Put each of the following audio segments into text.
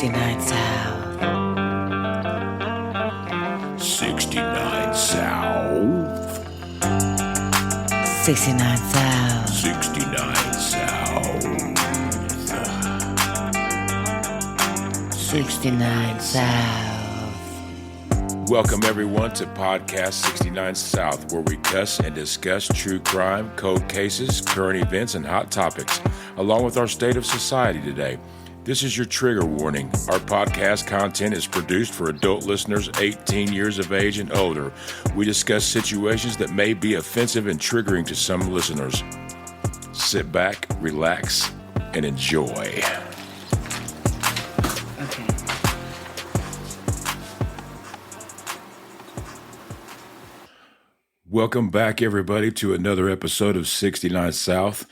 69 South. 69 South. 69 South. 69 South. 69 South. Welcome everyone to Podcast 69 South, where we cuss and discuss true crime, cold cases, current events, and hot topics, along with our state of society today. This is your trigger warning. Our podcast content is produced for adult listeners 18 years of age and older. We discuss situations that may be offensive and triggering to some listeners. Sit back, relax, and enjoy. Okay. Welcome back, everybody, to another episode of 69 South.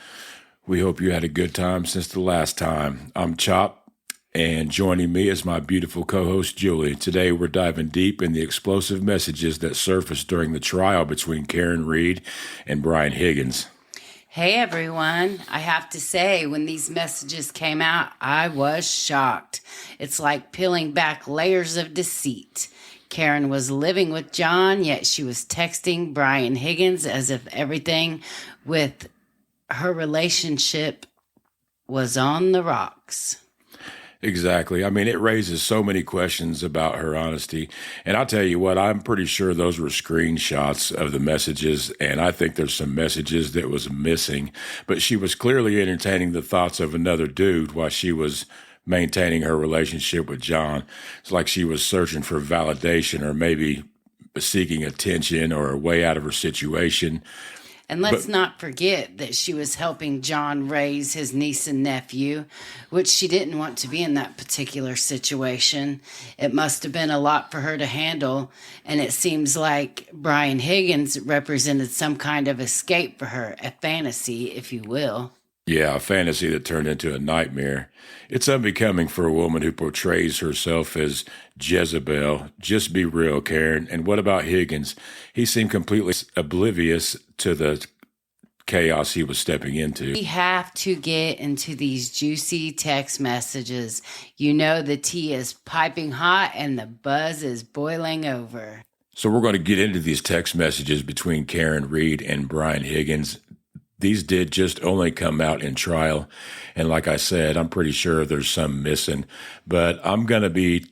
We hope you had a good time since the last time. I'm Chop, and joining me is my beautiful co-host, Julie. Today, we're diving deep in the explosive messages that surfaced during the trial between Karen Reed and Brian Higgins. Hey everyone, I have to say, when these messages came out, I was shocked. It's like peeling back layers of deceit. Karen was living with John, yet she was texting Brian Higgins as if everything with her relationship was on the rocks. Exactly. I mean, it raises so many questions about her honesty. And I'll tell you what, I'm pretty sure those were screenshots of the messages, and I think there's some messages that was missing. But she was clearly entertaining the thoughts of another dude while she was maintaining her relationship with John. It's like she was searching for validation or maybe seeking attention or a way out of her situation. And let's not forget that she was helping John raise his niece and nephew, which she didn't want to be in that particular situation. It must have been a lot for her to handle, and it seems like Brian Higgins represented some kind of escape for her, a fantasy, if you will. Yeah, a fantasy that turned into a nightmare. It's unbecoming for a woman who portrays herself as Jezebel. Just be real, Karen. And what about Higgins? He seemed completely oblivious to the chaos he was stepping into. We have to get into these juicy text messages. You know the tea is piping hot and the buzz is boiling over. So we're going to get into these text messages between Karen Reed and Brian Higgins. These did just only come out in trial. And like I said, I'm pretty sure there's some missing. But I'm going to be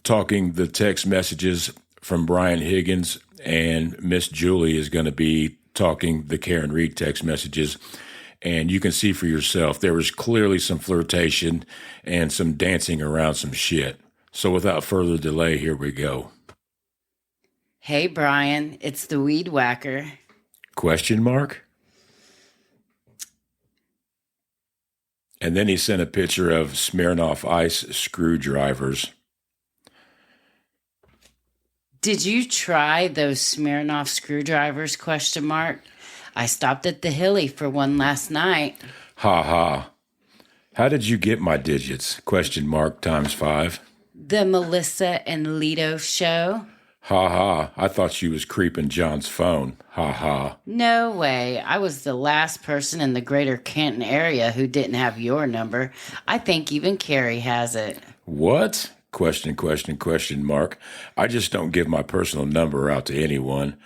talking the text messages from Brian Higgins, and Miss Julie is going to be talking the Karen Reed text messages. And you can see for yourself, there was clearly some flirtation and some dancing around some shit. So without further delay, here we go. Hey, Brian, it's the weed whacker. Question mark? And then he sent a picture of Smirnoff Ice screwdrivers. Did you try those Smirnoff screwdrivers? Question mark. I stopped at the Hilly for one last night. Ha ha. How did you get my digits? Question mark times 5. The Melissa and Lido show. Ha ha. I thought she was creeping John's phone. Ha ha. No way. I was the last person in the greater Canton area who didn't have your number. I think even Carrie has it. What? Question mark. I just don't give my personal number out to anyone.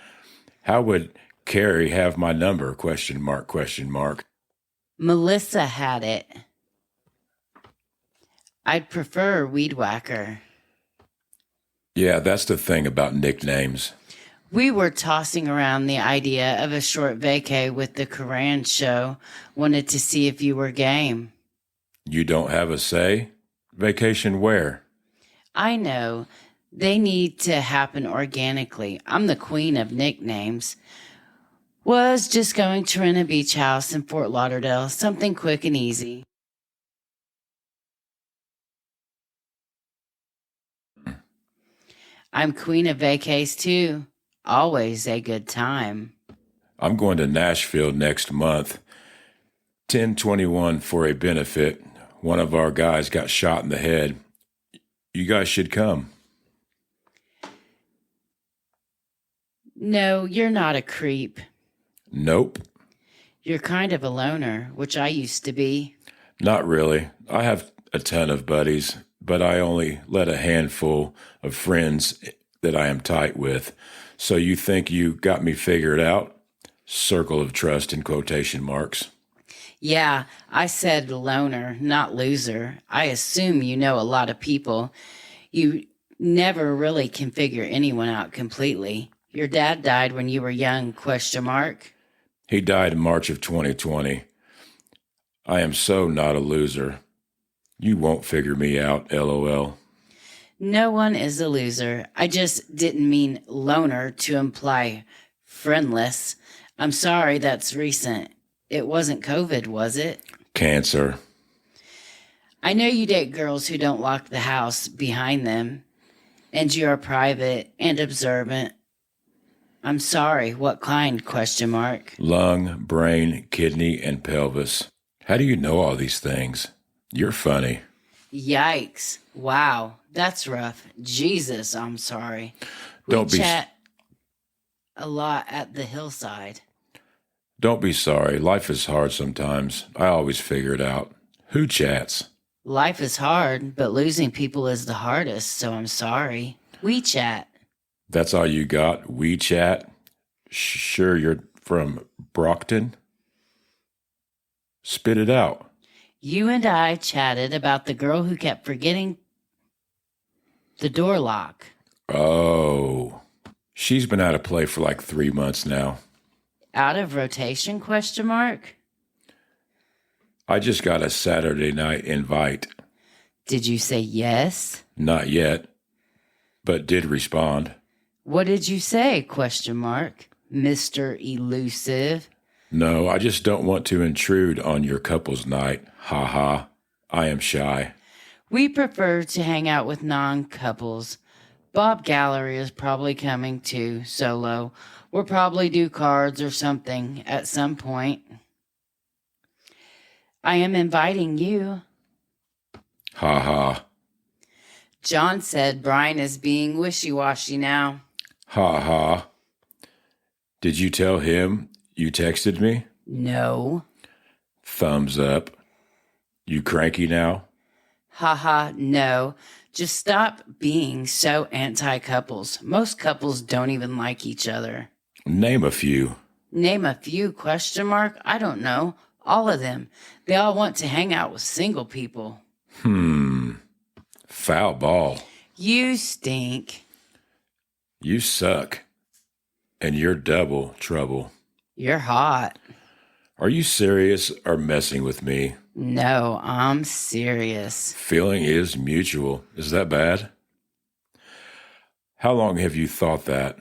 How would Carrie have my number? Question mark. Melissa had it. I'd prefer Weed Whacker. Yeah, that's the thing about nicknames. We were tossing around the idea of a short vacay with the Koran show. Wanted to see if you were game. You don't have a say? Vacation where? I know. They need to happen organically. I'm the queen of nicknames. Was just going to rent a beach house in Fort Lauderdale. Something quick and easy. I'm queen of vacays too. Always a good time. I'm going to Nashville next month. 10/21 for a benefit. One of our guys got shot in the head. You guys should come. No, you're not a creep. Nope. You're kind of a loner, which I used to be. Not really. I have a ton of buddies. but I only let a handful of friends that I am tight with. So you think you got me figured out? Circle of trust in quotation marks. Yeah, I said loner, not loser. I assume you know a lot of people. You never really can figure anyone out completely. Your dad died when you were young, question mark. He died in March of 2020. I am so not a loser. You won't figure me out, LOL. No one is a loser. I just didn't mean loner to imply friendless. I'm sorry that's recent. It wasn't COVID, was it? Cancer. I know you date girls who don't lock the house behind them, and you are private and observant. I'm sorry, what kind, question mark? Lung, brain, kidney, and pelvis. How do you know all these things? You're funny. Yikes. Wow, that's rough. Jesus, I'm sorry. Don't We be chat a lot at the hillside. don't be sorry. Life is hard sometimes. I always figure it out. Who chats? Life is hard, but losing people is the hardest, so I'm sorry. We chat. That's all you got? WeChat? Sure you're from Brockton? Spit it out. You and I chatted about the girl who kept forgetting the door lock. Oh. She's been out of play for like 3 months now. Out of rotation, question mark? I just got a Saturday night invite. Did you say yes? Not yet, but did respond. What did you say, question mark? Mr. Elusive. No, I just don't want to intrude on your couple's night. Ha ha. I am shy. We prefer to hang out with non-couples. Bob Gallery is probably coming too, solo. We'll probably do cards or something at some point. I am inviting you. Ha ha. John said Brian is being wishy-washy now. Ha ha. Did you tell him you texted me? No. Thumbs up. You cranky now? Haha, no. Just stop being so anti-couples. Most couples don't even like each other. Name a few. Name a few, question mark? I don't know. All of them. They all want to hang out with single people. Foul ball. You stink. You suck. And you're double trouble. You're hot. Are you serious or messing with me? No, I'm serious. Feeling is mutual. Is that bad? How long have you thought that?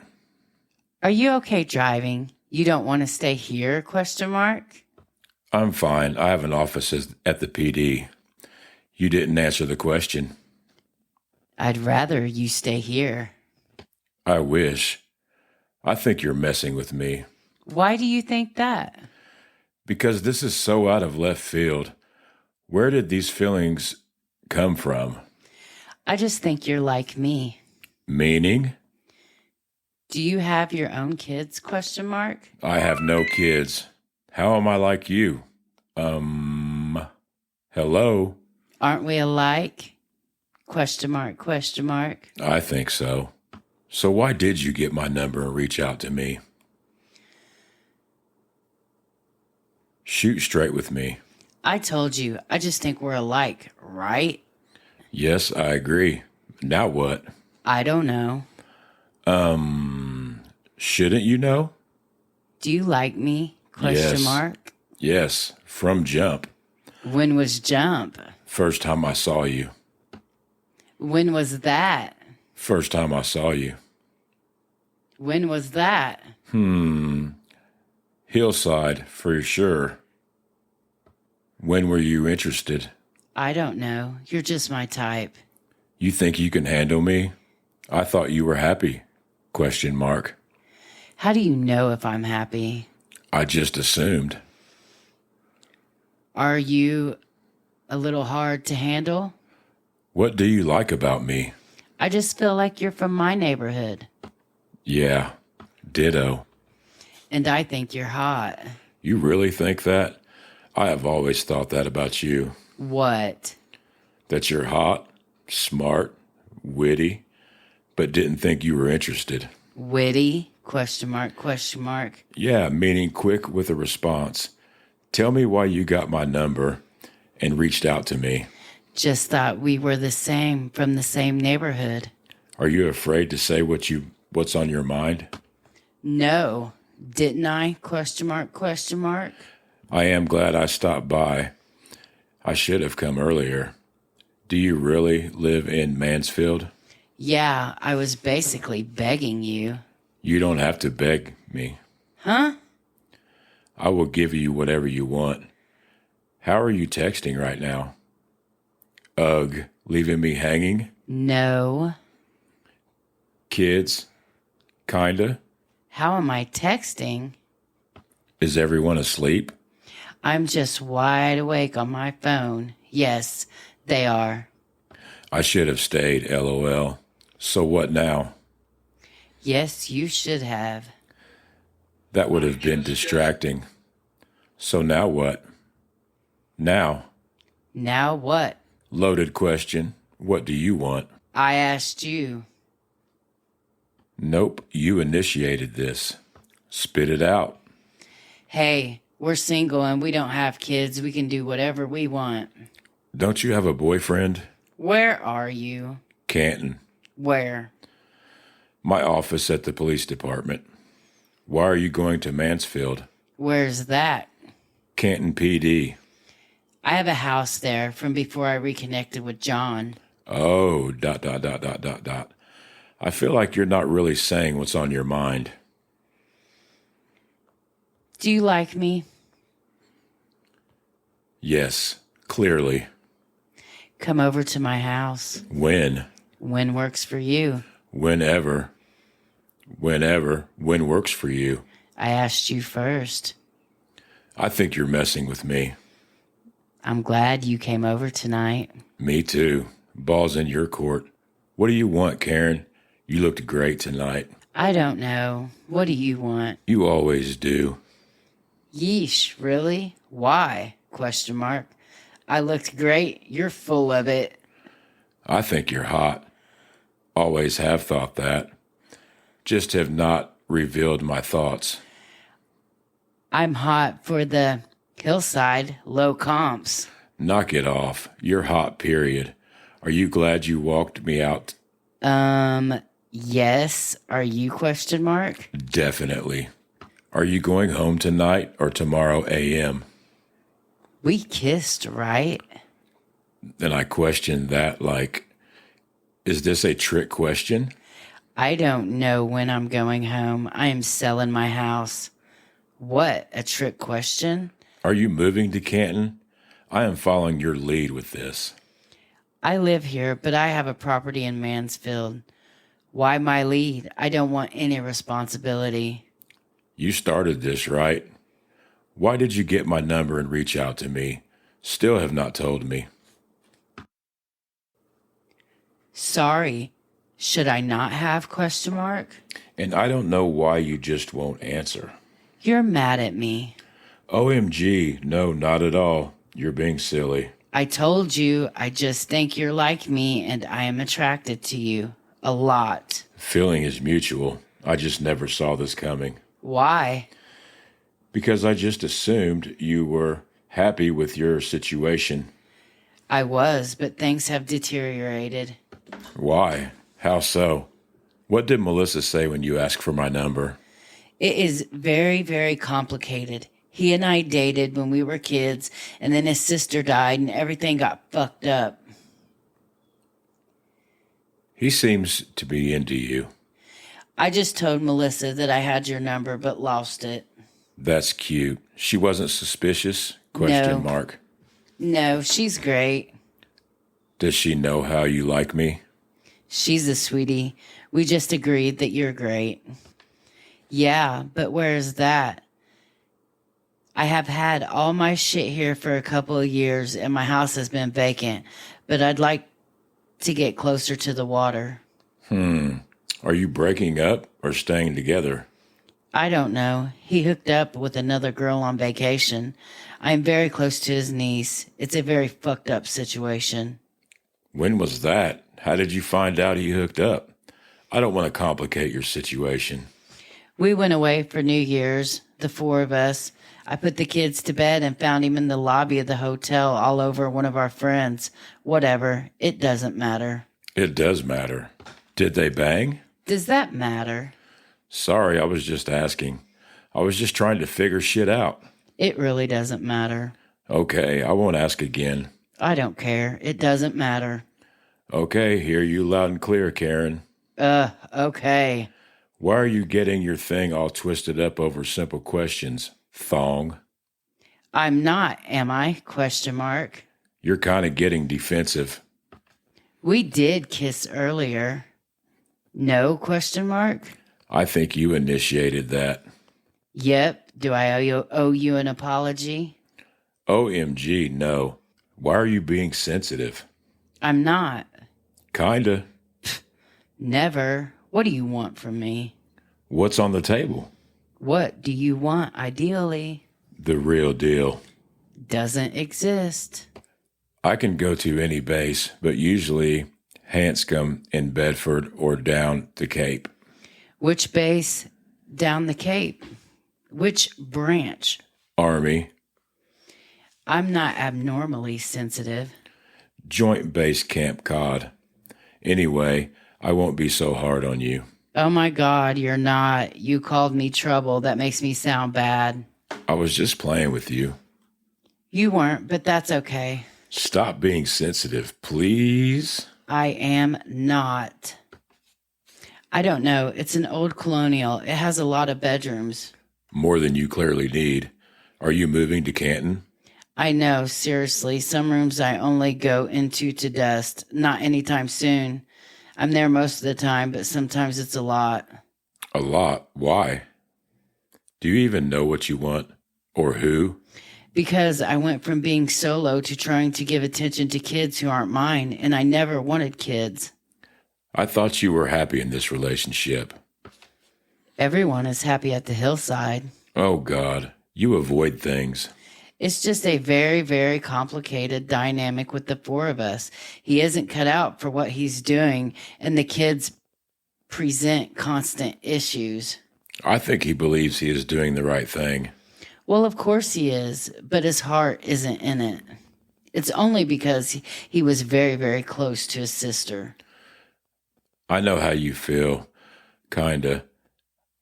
Are you okay driving? You don't want to stay here, question mark? I'm fine. I have an office at the PD. You didn't answer the question. I'd rather you stay here. I wish. I think you're messing with me. Why do you think that? Because this is so out of left field. Where did these feelings come from? I just think you're like me. Meaning? Do you have your own kids, question mark? I have no kids. How am I like you? Hello? Aren't we alike? Question mark, question mark. I think so. So why did you get my number and reach out to me? Shoot straight with me. I told you, I just think we're alike, right? Yes, I agree. Now what? I don't know. Shouldn't you know? Do you like me? Question Yes. mark. Yes, from jump. When was jump? First time I saw you. When was that? First time I saw you. When was that? Hillside, for sure. When were you interested? I don't know. You're just my type. You think you can handle me? I thought you were happy. Question mark. How do you know if I'm happy? I just assumed. Are you a little hard to handle? What do you like about me? I just feel like you're from my neighborhood. Yeah, ditto. And I think you're hot. You really think that? I have always thought that about you. What? That you're hot? Smart, witty, but didn't think you were interested. Witty? Question mark, question mark. Yeah, meaning quick with a response. Tell me why you got my number and reached out to me. Just thought we were the same, from the same neighborhood. Are you afraid to say what's on your mind? No. Didn't I? Question mark, question mark. I am glad I stopped by. I should have come earlier. Do you really live in Mansfield? Yeah, I was basically begging you. You don't have to beg me. Huh? I will give you whatever you want. How are you texting right now? Ugh, leaving me hanging? No. Kids? Kinda? How am I texting? Is everyone asleep? I'm just wide awake on my phone. Yes, they are. I should have stayed, LOL. So what now? Yes, you should have. That would have been distracting. So now what? Now? Now what? Loaded question. What do you want? I asked you. Nope, you initiated this. Spit it out. Hey, we're single and we don't have kids. We can do whatever we want. Don't you have a boyfriend? Where are you? Canton. Where? My office at the police department. Why are you going to Mansfield? Where's that? Canton PD. I have a house there from before I reconnected with John. Oh, ... I feel like you're not really saying what's on your mind. Do you like me? Yes, clearly. Come over to my house. When? When works for you? Whenever. Whenever. When works for you? I asked you first. I think you're messing with me. I'm glad you came over tonight. Me too. Ball's in your court. What do you want, Karen? You looked great tonight. I don't know. What do you want? You always do. Yeesh, really? Why? Question mark. I looked great. You're full of it. I think you're hot. Always have thought that. Just have not revealed my thoughts. I'm hot for the hillside, low comps. Knock it off. You're hot, period. Are you glad you walked me out? Yes. Are you? Question mark. Definitely. Are you going home tonight or tomorrow AM? We kissed, right? Then I questioned that like, is this a trick question? I don't know when I'm going home. I am selling my house. What? A trick question? Are you moving to Canton? I am following your lead with this. I live here, but I have a property in Mansfield. Why my lead? I don't want any responsibility. You started this, right? Why did you get my number and reach out to me? Still have not told me. Sorry. Should I not have? Question mark. And I don't know why you just won't answer. You're mad at me. OMG, no, not at all. You're being silly. I told you, I just think you're like me and I am attracted to you. A lot. Feeling is mutual. I just never saw this coming. Why? Because I just assumed you were happy with your situation. I was, but things have deteriorated. Why? How so? What did Melissa say when you asked for my number? It is very, very complicated. He and I dated when we were kids, and then his sister died, and everything got fucked up. He seems to be into you. I just told Melissa that I had your number, but lost it. That's cute. She wasn't suspicious? Question mark. No, she's great. Does she know how you like me? She's a sweetie. We just agreed that you're great. Yeah, but where's that? I have had all my shit here for a couple of years and my house has been vacant, but I'd like to get closer to the water. Are you breaking up or staying together? I don't know. He hooked up with another girl on vacation. I am very close to his niece. It's a very fucked up situation. When was that? How did you find out he hooked up? I don't want to complicate your situation. We went away for New Year's, the four of us. I put the kids to bed and found him in the lobby of the hotel all over one of our friends. Whatever. It doesn't matter. It does matter. Did they bang? Does that matter? Sorry, I was just asking. I was just trying to figure shit out. It really doesn't matter. Okay, I won't ask again. I don't care. It doesn't matter. Okay, hear you loud and clear, Karen. Okay. Why are you getting your thing all twisted up over simple questions, thong? I'm not, am I? Question mark. You're kind of getting defensive. We did kiss earlier. No? Question mark. I think you initiated that. Yep. Do I owe you an apology? OMG, no. Why are you being sensitive? I'm not. Kinda. Never. What do you want from me? What's on the table? What do you want, ideally? The real deal. Doesn't exist. I can go to any base, but usually Hanscom in Bedford or down the Cape. Which base? Down the Cape. Which branch? Army. I'm not abnormally sensitive. Joint Base Camp Cod. Anyway, I won't be so hard on you. Oh my God, you're not. You called me trouble. That makes me sound bad. I was just playing with you. You weren't, but that's okay. Stop being sensitive, please. I am not. I don't know. It's an old colonial. It has a lot of bedrooms. More than you clearly need. Are you moving to Canton? I know, seriously. Some rooms I only go into to dust. Not anytime soon. I'm there most of the time, but sometimes it's a lot. A lot? Why? Do you even know what you want? Or who? Because I went from being solo to trying to give attention to kids who aren't mine, and I never wanted kids. I thought you were happy in this relationship. Everyone is happy at the hillside. Oh, God. You avoid things. It's just a very, very complicated dynamic with the four of us. He isn't cut out for what he's doing, and the kids present constant issues. I think he believes he is doing the right thing. Well, of course he is, but his heart isn't in it. It's only because he was very, very close to his sister. I know how you feel. Kinda.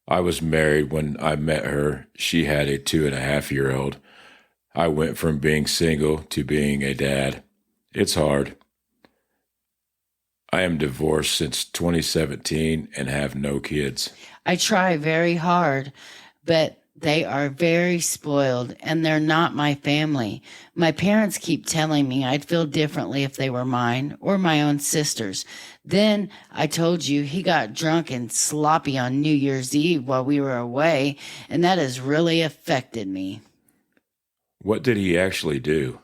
I was married when I met her. She had a 2.5-year-old. I went from being single to being a dad. It's hard. I am divorced since 2017 and have no kids. I try very hard, but they are very spoiled, and they're not my family. My parents keep telling me I'd feel differently if they were mine or my own sisters. Then I told you he got drunk and sloppy on New Year's Eve while we were away, and that has really affected me. What did he actually do?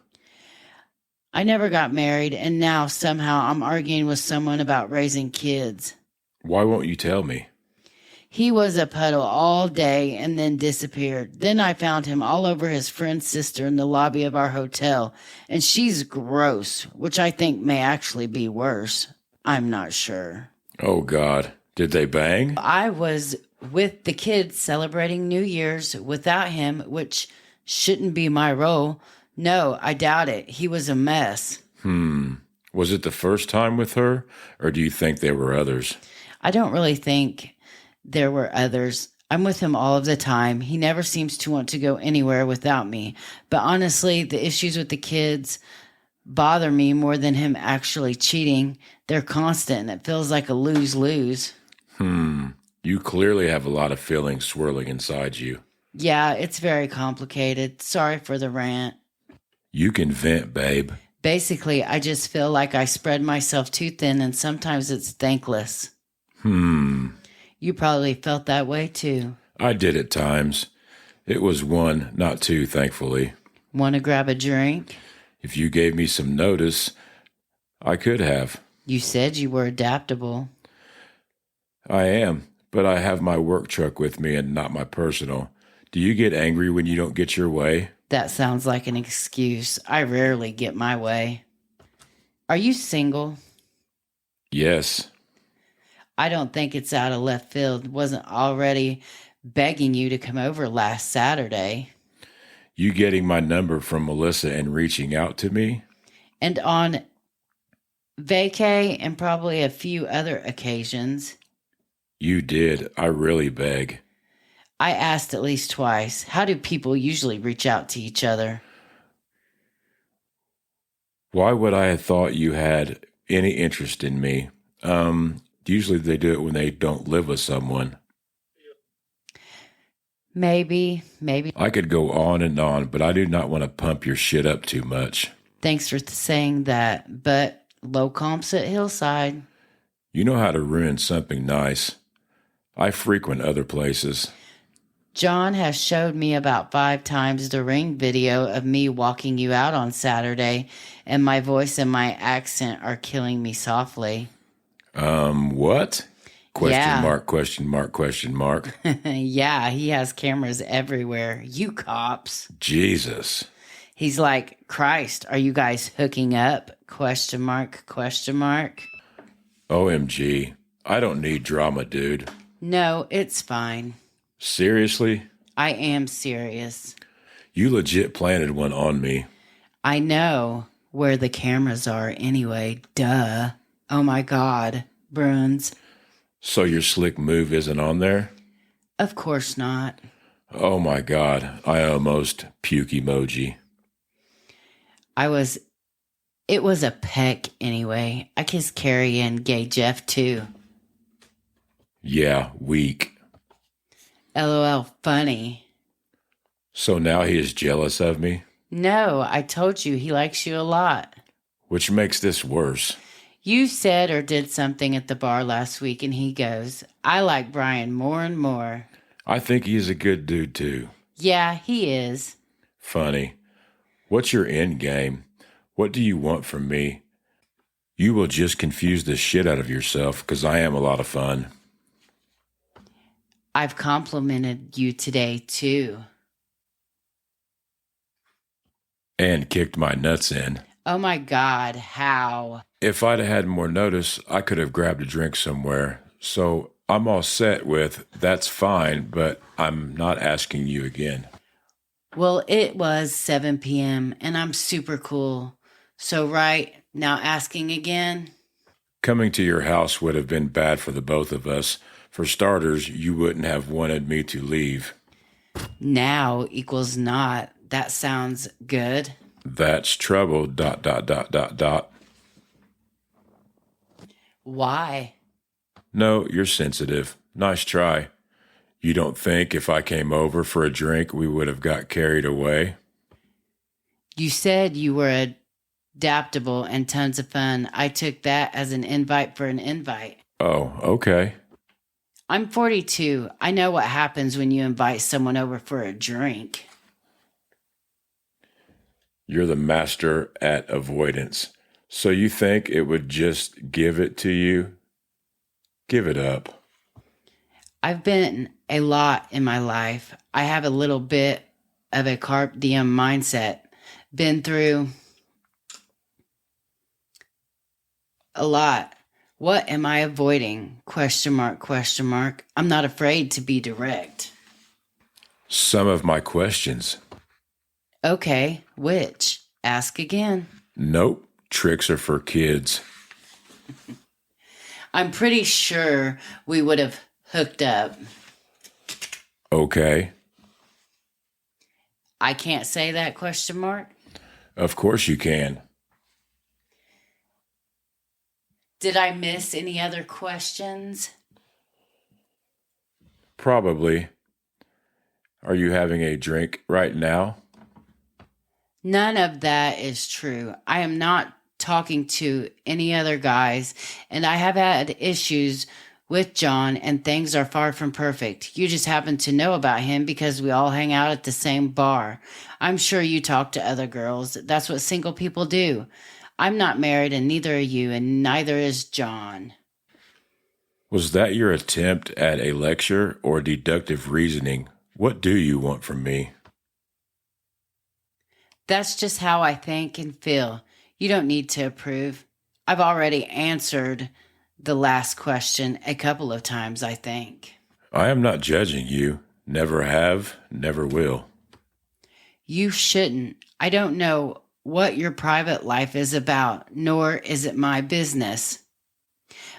I never got married, and now somehow I'm arguing with someone about raising kids. Why won't you tell me? He was a puddle all day and then disappeared. Then I found him all over his friend's sister in the lobby of our hotel, and she's gross, which I think may actually be worse. I'm not sure. Oh, God. Did they bang? I was with the kids celebrating New Year's without him, which shouldn't be my role. No, I doubt it. He was a mess. Was it the first time with her, or do you think there were others? I don't really think there were others. I'm with him all of the time. He never seems to want to go anywhere without me. But honestly, the issues with the kids bother me more than him actually cheating. They're constant, and it feels like a lose-lose. You clearly have a lot of feelings swirling inside you. Yeah, it's very complicated. Sorry for the rant. You can vent, babe. Basically, I just feel like I spread myself too thin, and sometimes it's thankless. You probably felt that way too. I did at times. It was one, not two, thankfully. Want to grab a drink? If you gave me some notice, I could have. You said you were adaptable. I am, but I have my work truck with me and not my personal. Do you get angry when you don't get your way? That sounds like an excuse. I rarely get my way. Are you single? Yes. I don't think it's out of left field. Wasn't already begging you to come over last Saturday. You getting my number from Melissa and reaching out to me? And on vacay and probably a few other occasions. You did. I really beg. I asked at least twice. How do people usually reach out to each other? Why would I have thought you had any interest in me? Usually they do it when they don't live with someone. Maybe. I could go on, but I do not want to pump your shit up too much. Thanks for saying that, but low comps at Hillside. You know how to ruin something nice. I frequent other places. John has showed me about 5 times the ring video of me walking you out on Saturday, and my voice and my accent are killing me softly. What? Yeah. Question mark. Yeah, he has cameras everywhere. You cops. Jesus. He's like, Christ, are you guys hooking up? Question mark. OMG. I don't need drama, dude. No, it's fine. Seriously? I am serious. You legit planted one on me. I know where the cameras are anyway. Duh. Oh my God. Bruins. So your slick move isn't on there? Of course not. Oh my God. I almost puke emoji. It was a peck anyway. I kissed Carrie and Gay Jeff too. Yeah, weak. LOL, funny. So now he is jealous of me? No, I told you he likes you a lot. Which makes this worse. You said or did something at the bar last week and he goes, I like Brian more and more. I think he's a good dude too. Yeah, he is. Funny. What's your end game? What do you want from me? You will just confuse the shit out of yourself because I am a lot of fun. I've complimented you today too. And kicked my nuts in. Oh my God, how? If I'd had more notice, I could have grabbed a drink somewhere. So I'm all set with, that's fine, but I'm not asking you again. Well, it was 7 p.m. and I'm super cool. So right, now asking again? Coming to your house would have been bad for the both of us. For starters, you wouldn't have wanted me to leave. Now equals not. That sounds good. That's trouble, ... Why? No, you're sensitive. Nice try. You don't think if I came over for a drink, we would have got carried away? You said you were adaptable and tons of fun. I took that as an invite for an invite. Oh, okay. I'm 42. I know what happens when you invite someone over for a drink. You're the master at avoidance. So you think it would just give it to you? Give it up. I've been a lot in my life. I have a little bit of a carpe diem mindset. Been through a lot. What am I avoiding? Question mark. I'm not afraid to be direct. Some of my questions. Okay, which? Ask again. Nope. Tricks are for kids. I'm pretty sure we would have hooked up. Okay. I can't say that? Question mark. Of course you can. Did I miss any other questions? Probably. Are you having a drink right now? None of that is true. I am not talking to any other guys, and I have had issues with John, and things are far from perfect. You just happen to know about him because we all hang out at the same bar. I'm sure you talk to other girls. That's what single people do. I'm not married, and neither are you, and neither is John. Was that your attempt at a lecture or deductive reasoning? What do you want from me? That's just how I think and feel. You don't need to approve. I've already answered the last question a couple of times, I think. I am not judging you. Never have, never will. You shouldn't. I don't know what your private life is about, nor is it my business.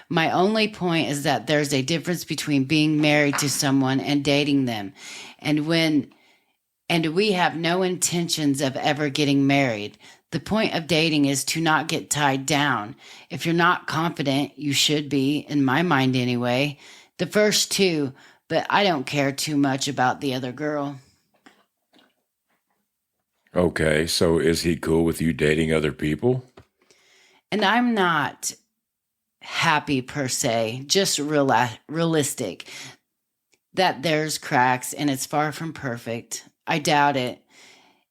My only point is that there's a difference between being married to someone and dating them. And we have no intentions of ever getting married. The point of dating is to not get tied down. If you're not confident, you should be, in my mind anyway. The first two, but I don't care too much about the other girl. Okay, so is he cool with you dating other people? And I'm not happy per se, just realistic that there's cracks and it's far from perfect. I doubt it.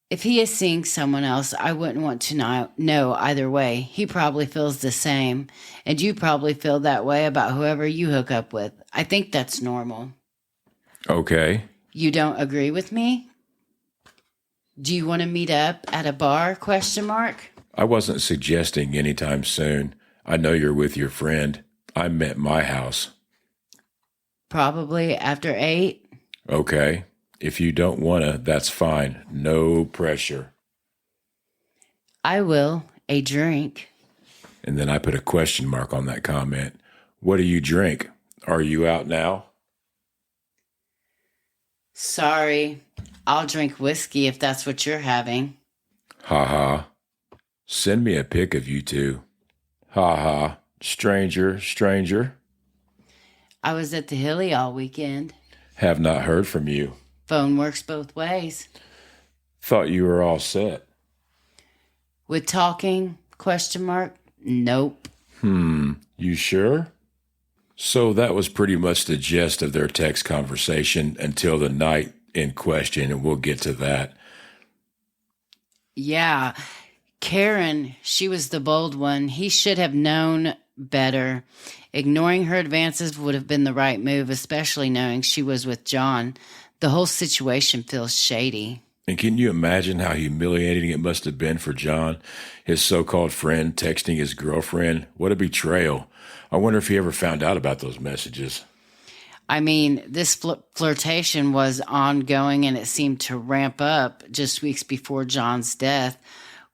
If he is seeing someone else, I wouldn't want to know either way. He probably feels the same, and you probably feel that way about whoever you hook up with. I think that's normal. Okay. You don't agree with me? Do you want to meet up at a bar? ? I wasn't suggesting anytime soon. I know you're with your friend. I'm at my house. Probably after 8. Okay. If you don't wanna, that's fine. No pressure. I will. A drink. And then I put a question mark on that comment. What do you drink? Are you out now? Sorry. I'll drink whiskey if that's what you're having. Ha ha. Send me a pic of you two. Ha ha. Stranger, stranger. I was at the Hilly all weekend. Have not heard from you. Phone works both ways. Thought you were all set. With talking? ? Nope. You sure? So that was pretty much the gist of their text conversation until the night in question, and we'll get to that. Yeah. Karen, she was the bold one. He should have known better. Ignoring her advances would have been the right move, especially knowing she was with John. The whole situation feels shady. And can you imagine how humiliating it must have been for John, his so-called friend, texting his girlfriend? What a betrayal. I wonder if he ever found out about those messages. I mean, this flirtation was ongoing and it seemed to ramp up just weeks before John's death.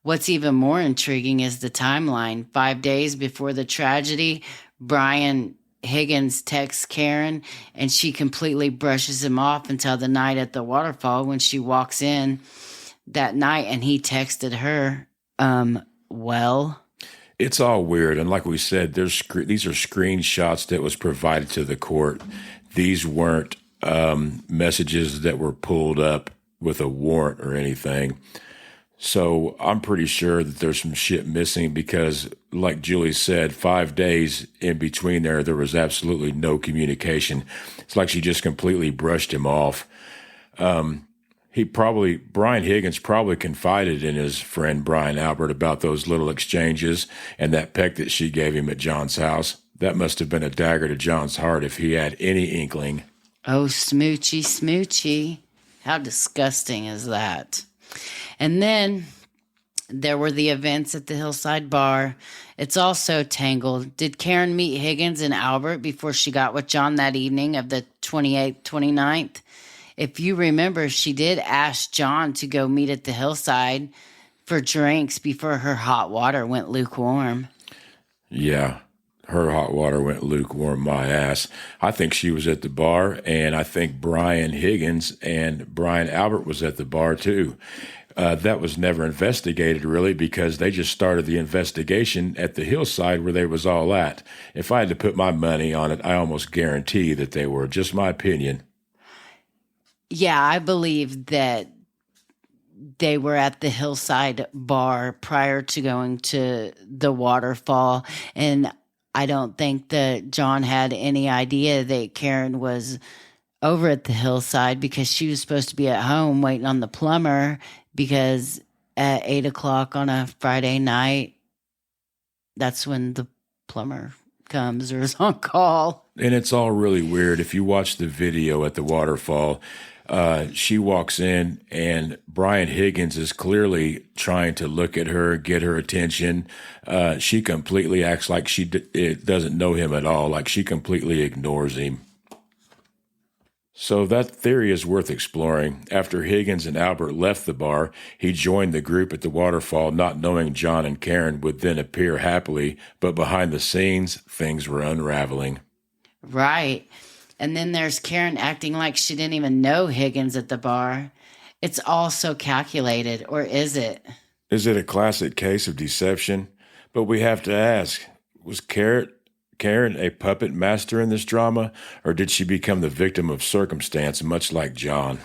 What's even more intriguing is the timeline. 5 days before the tragedy, Brian Higgins texts Karen and she completely brushes him off until the night at the waterfall when she walks in that night and he texted her, well... It's all weird, and like we said, these are screenshots that was provided to the court. These weren't messages that were pulled up with a warrant or anything. So I'm pretty sure that there's some shit missing because, like Julie said, 5 days in between there was absolutely no communication. It's like she just completely brushed him off. Brian Higgins probably confided in his friend Brian Albert about those little exchanges and that peck that she gave him at John's house. That must have been a dagger to John's heart if he had any inkling. Oh, smoochy, smoochy. How disgusting is that? And then there were the events at the Hillside Bar. It's also tangled. Did Karen meet Higgins and Albert before she got with John that evening of the 28th, 29th? If you remember, she did ask John to go meet at the Hillside for drinks before her hot water went lukewarm. Yeah, her hot water went lukewarm my ass. I think she was at the bar, and I think Brian Higgins and Brian Albert was at the bar too. That was never investigated really because they just started the investigation at the Hillside where they was all at. If I had to put my money on it, I almost guarantee that they were. Just my opinion. Yeah, I believe that they were at the Hillside Bar prior to going to the waterfall. And I don't think that John had any idea that Karen was over at the Hillside because she was supposed to be at home waiting on the plumber because at 8 o'clock on a Friday night, that's when the plumber comes or is on call. And it's all really weird. If you watch the video at the waterfall, she walks in and Brian Higgins is clearly trying to look at her, get her attention. She completely acts like she doesn't know him at all, like she completely ignores him. So that theory is worth exploring. After Higgins and Albert left the bar, he joined the group at the waterfall, not knowing John and Karen would then appear happily, but behind the scenes, things were unraveling. Right. And then there's Karen acting like she didn't even know Higgins at the bar. It's all so calculated, or is it? Is it a classic case of deception? But we have to ask, was Karen a puppet master in this drama, or did she become the victim of circumstance, much like John?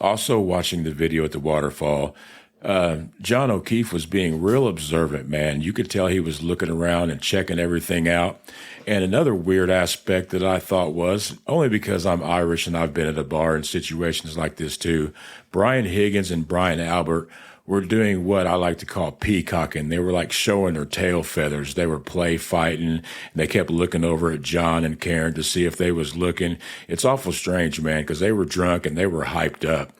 Also watching the video at the waterfall, John O'Keefe was being real observant, man. You could tell he was looking around and checking everything out. And another weird aspect that I thought was, only because I'm Irish and I've been at a bar in situations like this too, Brian Higgins and Brian Albert were doing what I like to call peacocking. They were like showing their tail feathers. They were play fighting. And they kept looking over at John and Karen to see if they was looking. It's awful strange, man, because they were drunk and they were hyped up.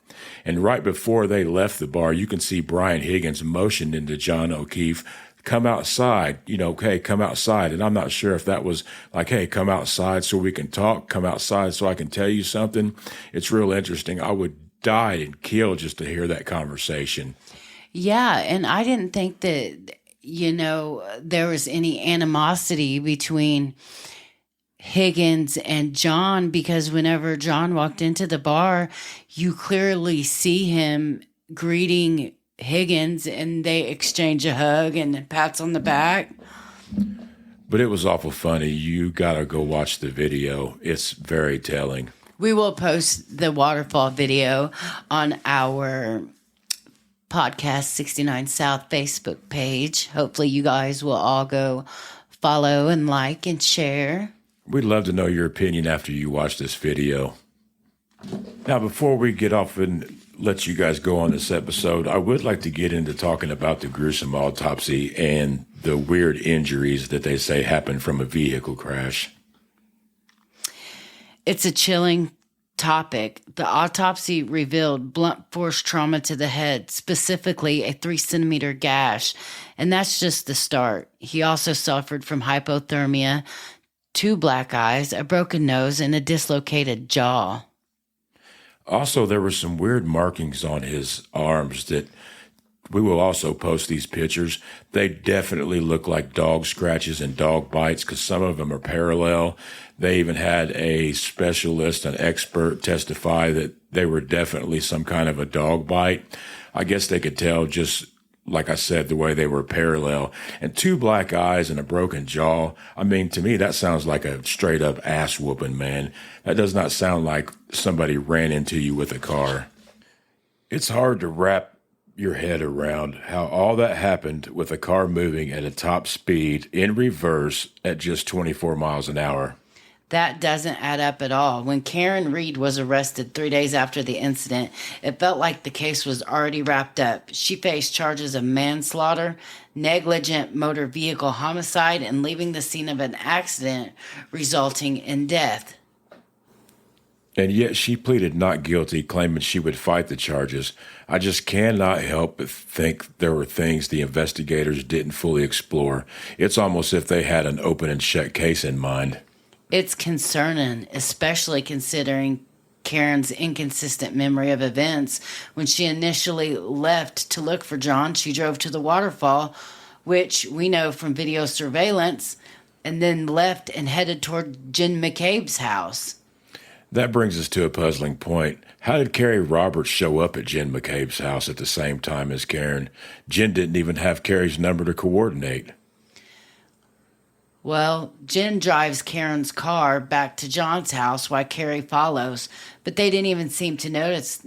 And right before they left the bar, you can see Brian Higgins motioned into John O'Keefe, come outside, hey, come outside. And I'm not sure if that was like, hey, come outside so we can talk, come outside so I can tell you something. It's real interesting. I would die and kill just to hear that conversation. Yeah, and I didn't think that, there was any animosity between Higgins and John, because whenever John walked into the bar, you clearly see him greeting Higgins and they exchange a hug and pats on the back. But it was awful funny. You got to go watch the video. It's very telling. We will post the waterfall video on our Podcast 69 South Facebook page. Hopefully you guys will all go follow and like and share. We'd love to know your opinion after you watch this video. Now, before we get off and let you guys go on this episode, I would like to get into talking about the gruesome autopsy and the weird injuries that they say happened from a vehicle crash. It's a chilling topic. The autopsy revealed blunt force trauma to the head, specifically a 3-centimeter gash, and that's just the start. He also suffered from hypothermia, 2 black eyes, a broken nose, and a dislocated jaw. Also, there were some weird markings on his arms that we will also post these pictures. They definitely look like dog scratches and dog bites because some of them are parallel. They even had a specialist, an expert, testify that they were definitely some kind of a dog bite. I guess they could tell just, like I said, the way they were parallel. And 2 black eyes and a broken jaw. I mean, to me, that sounds like a straight up ass whooping, man. That does not sound like somebody ran into you with a car. It's hard to wrap your head around how all that happened with a car moving at a top speed in reverse at just 24 miles an hour. That doesn't add up at all. When Karen Reed was arrested 3 days after the incident, it felt like the case was already wrapped up. She faced charges of manslaughter, negligent motor vehicle homicide, and leaving the scene of an accident resulting in death. And yet she pleaded not guilty, claiming she would fight the charges. I just cannot help but think there were things the investigators didn't fully explore. It's almost as if they had an open and shut case in mind. It's concerning, especially considering Karen's inconsistent memory of events. When she initially left to look for John, she drove to the waterfall, which we know from video surveillance, and then left and headed toward Jen McCabe's house. That brings us to a puzzling point. How did Carrie Roberts show up at Jen McCabe's house at the same time as Karen? Jen didn't even have Carrie's number to coordinate. Well, Jen drives Karen's car back to John's house while Carrie follows, but they didn't even seem to notice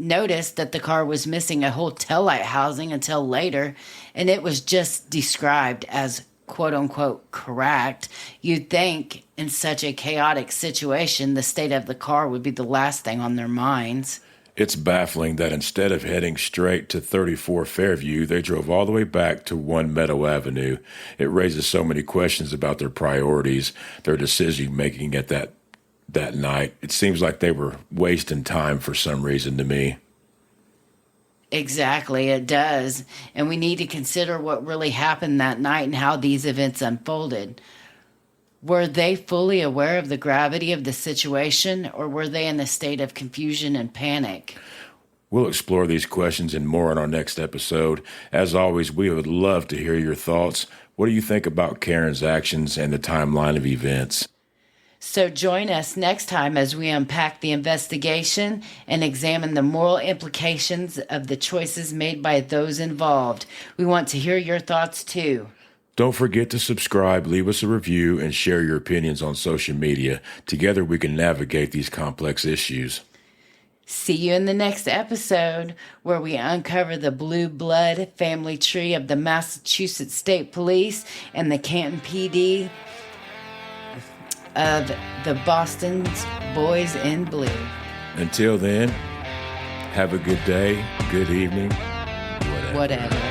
that the car was missing a whole taillight housing until later, and it was just described as quote-unquote cracked. You'd think in such a chaotic situation, the state of the car would be the last thing on their minds. It's baffling that instead of heading straight to 34 Fairview, they drove all the way back to 1 Meadow Avenue. It raises so many questions about their priorities, their decision making at that night. It seems like they were wasting time for some reason to me. Exactly, it does. And we need to consider what really happened that night and how these events unfolded. Were they fully aware of the gravity of the situation, or were they in a state of confusion and panic? We'll explore these questions and more in our next episode. As always, we would love to hear your thoughts. What do you think about Karen's actions and the timeline of events? So join us next time as we unpack the investigation and examine the moral implications of the choices made by those involved. We want to hear your thoughts too. Don't forget to subscribe, leave us a review, and share your opinions on social media. Together we can navigate these complex issues. See you in the next episode, where we uncover the blue blood family tree of the Massachusetts State Police and the Canton PD of the Boston's Boys in Blue. Until then, have a good day, good evening, whatever.